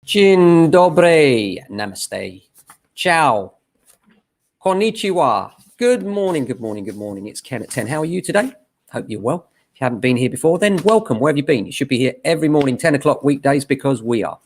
Dzień dobry, namaste, ciao, konnichiwa. Good morning, good morning, good morning. It's Ken at 10. How are you today? Hope you're well. If you haven't been here before, then welcome. Where have you been? You should be here every morning, 10 o'clock weekdays, because we are.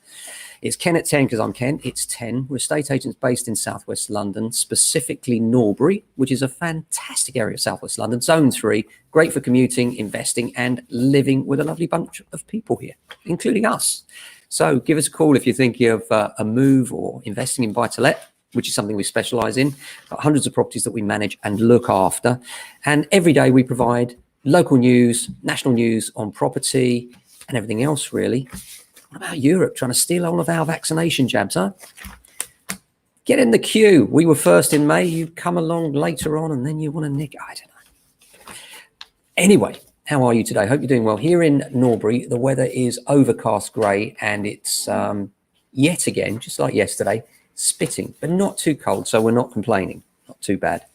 It's Ken at 10 because I'm Ken. It's 10. We're estate agents based in southwest London, specifically Norbury, which is a fantastic area of southwest London. Zone 3, great for commuting, investing, and living with a lovely bunch of people here, including us. So give us a call if you're thinking of a move or investing in buy-to-let, which is something we specialize in. Got hundreds of properties that we manage and look after. And every day we provide local news, national news on property and everything else, really. What about Europe trying to steal all of our vaccination jabs, huh? Get in the queue. We were first in May. You come along later on and then you want to nick. I don't know. Anyway, how are you today? Hope you're doing well. Here in Norbury, the weather is overcast grey and it's yet again, just like yesterday, spitting, but not too cold. So we're not complaining. Not too bad.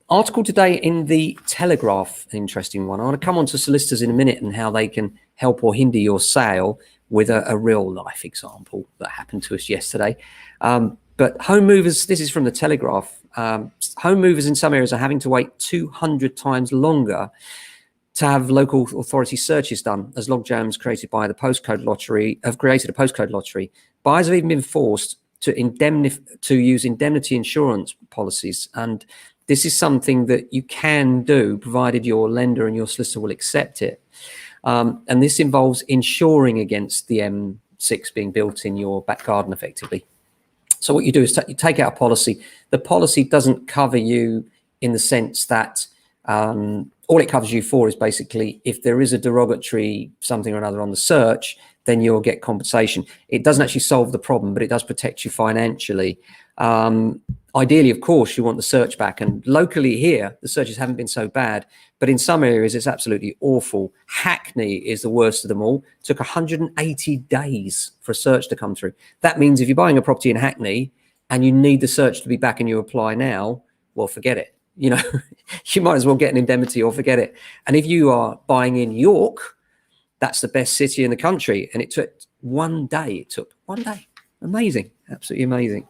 Article today in the Telegraph, an interesting one. I want to come on to solicitors in a minute and how they can help or hinder your sale with a real life example that happened to us yesterday. But home movers, this is from the Telegraph. Home movers in some areas are having to wait 200 times longer to have local authority searches done, as logjams created by the postcode lottery have created a postcode lottery. Buyers have even been forced to use indemnity insurance policies, and this is something that you can do provided your lender and your solicitor will accept it. And this involves insuring against the M6 being built in your back garden effectively. So what you do is you take out a policy. The policy doesn't cover you in the sense that all it covers you for is basically if there is a derogatory something or another on the search, then you'll get compensation. It doesn't actually solve the problem, but it does protect you financially. Ideally, of course, you want the search back. And locally here, the searches haven't been so bad. But in some areas, it's absolutely awful. Hackney is the worst of them all. It took 180 days for a search to come through. That means if you're buying a property in Hackney and you need the search to be back and you apply now, well, forget it. You know, you might as well get an indemnity or forget it. And if you are buying in York, that's the best city in the country. And it took 1 day. It took 1 day. Amazing. Absolutely amazing.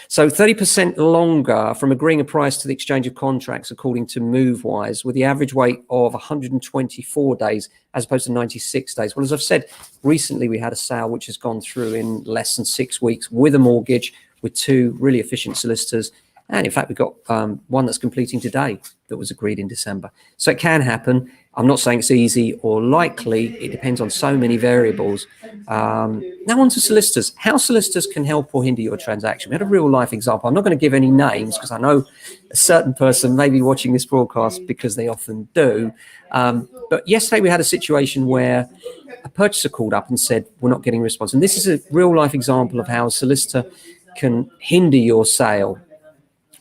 So 30% longer from agreeing a price to the exchange of contracts, according to MoveWise, with the average wait of 124 days as opposed to 96 days. Well, as I've said, recently we had a sale which has gone through in less than 6 weeks with a mortgage with 2 really efficient solicitors. And in fact, we've got one that's completing today that was agreed in December. So it can happen. I'm not saying it's easy or likely. It depends on so many variables. Now on to solicitors. How solicitors can help or hinder your transaction. We had a real life example. I'm not going to give any names because I know a certain person may be watching this broadcast because they often do. But yesterday we had a situation where a purchaser called up and said, we're not getting a response. And this is a real life example of how a solicitor can hinder your sale.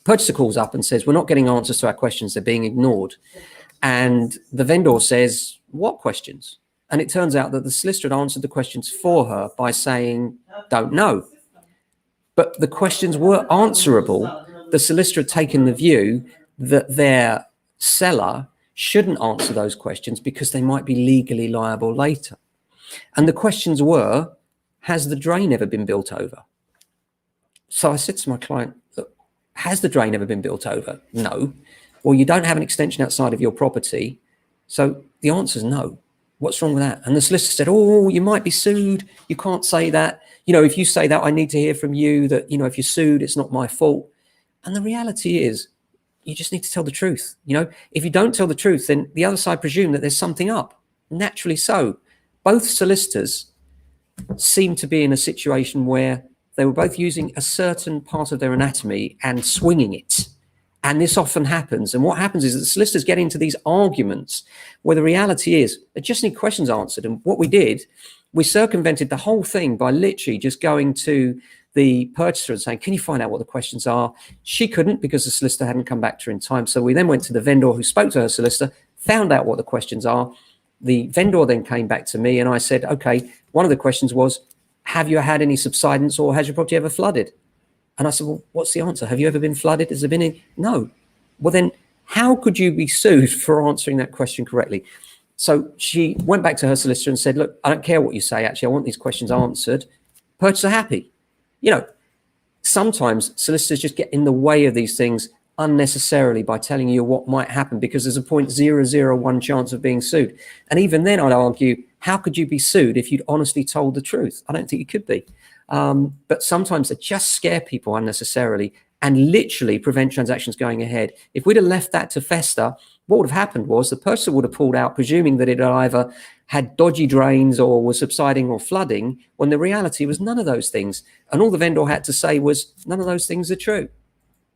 Purchaser calls up and says, we're not getting answers to our questions. They're being ignored. And the vendor says, what questions? And it turns out that the solicitor had answered the questions for her by saying, don't know. But the questions were answerable. The solicitor had taken the view that their seller shouldn't answer those questions because they might be legally liable later. And the questions were, has the drain ever been built over? So I said to my client, look, has the drain ever been built over? No. Well, you don't have an extension outside of your property. So the answer is no. What's wrong with that? And the solicitor said, oh, you might be sued. You can't say that. You know, if you say that, I need to hear from you that, you know, if you're sued, it's not my fault. And the reality is you just need to tell the truth. You know, if you don't tell the truth, then the other side presume that there's something up. Naturally so. Both solicitors seem to be in a situation where they were both using a certain part of their anatomy and swinging it. And this often happens. And what happens is that the solicitors get into these arguments where the reality is they just need questions answered. And what we did, we circumvented the whole thing by literally just going to the purchaser and saying, can you find out what the questions are? She couldn't because the solicitor hadn't come back to her in time. So we then went to the vendor who spoke to her solicitor, found out what the questions are. The vendor then came back to me and I said, okay, one of the questions was, have you had any subsidence or has your property ever flooded? And I said, well, what's the answer? Have you ever been flooded? Has there been any? No. Well, then how could you be sued for answering that question correctly? So she went back to her solicitor and said, look, I don't care what you say. Actually, I want these questions answered. Purchaser happy. You know, sometimes solicitors just get in the way of these things unnecessarily by telling you what might happen because there's a 0.001 chance of being sued. And even then, I'd argue, how could you be sued if you'd honestly told the truth? I don't think you could be. But sometimes they just scare people unnecessarily and literally prevent transactions going ahead. If we'd have left that to fester, what would have happened was the purchaser would have pulled out, presuming that it either had dodgy drains or was subsiding or flooding, when the reality was none of those things. And all the vendor had to say was, none of those things are true.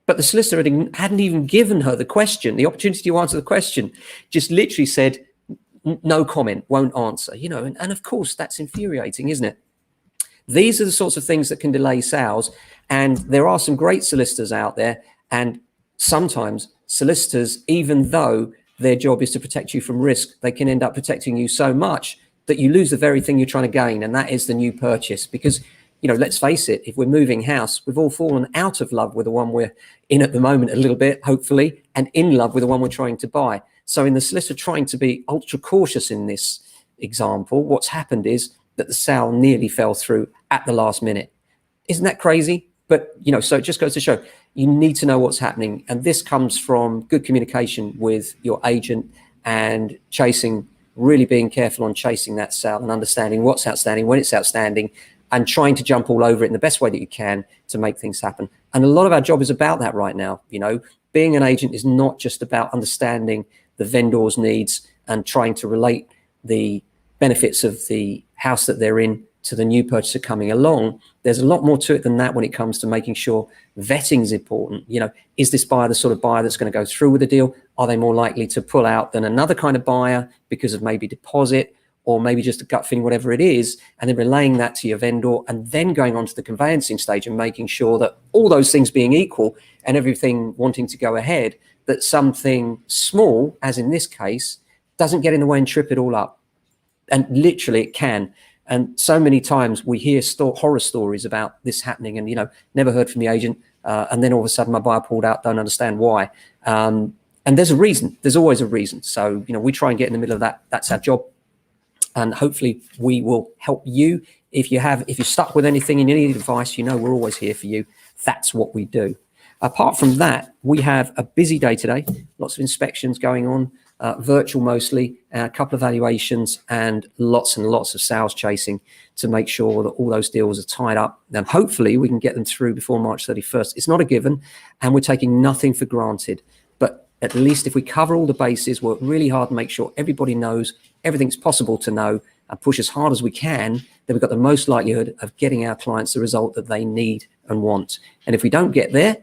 But the solicitor hadn't even given her the question, the opportunity to answer the question, just literally said, no comment, won't answer, you know, and of course that's infuriating, isn't it? These are the sorts of things that can delay sales. And there are some great solicitors out there. And sometimes solicitors, even though their job is to protect you from risk, they can end up protecting you so much that you lose the very thing you're trying to gain. And that is the new purchase. Because, you know, let's face it, if we're moving house, we've all fallen out of love with the one we're in at the moment a little bit, hopefully, and in love with the one we're trying to buy. So in the solicitor trying to be ultra cautious in this example, what's happened is that the sale nearly fell through at the last minute. Isn't that crazy? But, you know, so it just goes to show you need to know what's happening. And this comes from good communication with your agent and really being careful on chasing that sale and understanding what's outstanding, when it's outstanding, and trying to jump all over it in the best way that you can to make things happen. And a lot of our job is about that right now. You know, being an agent is not just about understanding the vendor's needs and trying to relate the benefits of the house that they're in to the new purchaser coming along. There's a lot more to it than that when it comes to making sure vetting is important. You know, is this buyer the sort of buyer that's going to go through with the deal? Are they more likely to pull out than another kind of buyer because of maybe deposit or maybe just a gut feeling, whatever it is, and then relaying that to your vendor and then going on to the conveyancing stage and making sure that all those things being equal and everything wanting to go ahead, that something small, as in this case, doesn't get in the way and trip it all up. And literally it can. And so many times we hear horror stories about this happening and, you know, never heard from the agent. And then all of a sudden my buyer pulled out, don't understand why. And there's a reason. There's always a reason. So, you know, we try and get in the middle of that. That's our job. And hopefully we will help you. If you're stuck with anything and you need advice, you know, we're always here for you. That's what we do. Apart from that, we have a busy day today. Lots of inspections going on. Virtual mostly, a couple of valuations and lots of sales chasing to make sure that all those deals are tied up. And hopefully we can get them through before March 31st. It's not a given and we're taking nothing for granted. But at least if we cover all the bases, work really hard and make sure everybody knows everything's possible to know and push as hard as we can, then we've got the most likelihood of getting our clients the result that they need and want. And if we don't get there,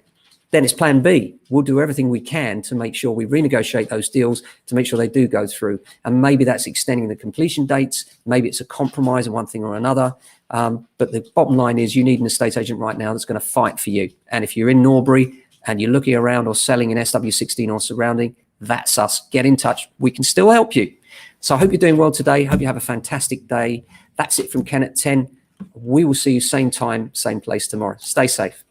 then it's plan B. We'll do everything we can to make sure we renegotiate those deals to make sure they do go through. And maybe that's extending the completion dates. Maybe it's a compromise of one thing or another. But the bottom line is you need an estate agent right now that's going to fight for you. And if you're in Norbury and you're looking around or selling in SW16 or surrounding, that's us. Get in touch. We can still help you. So I hope you're doing well today. Hope you have a fantastic day. That's it from Ken at 10. We will see you same time, same place tomorrow. Stay safe.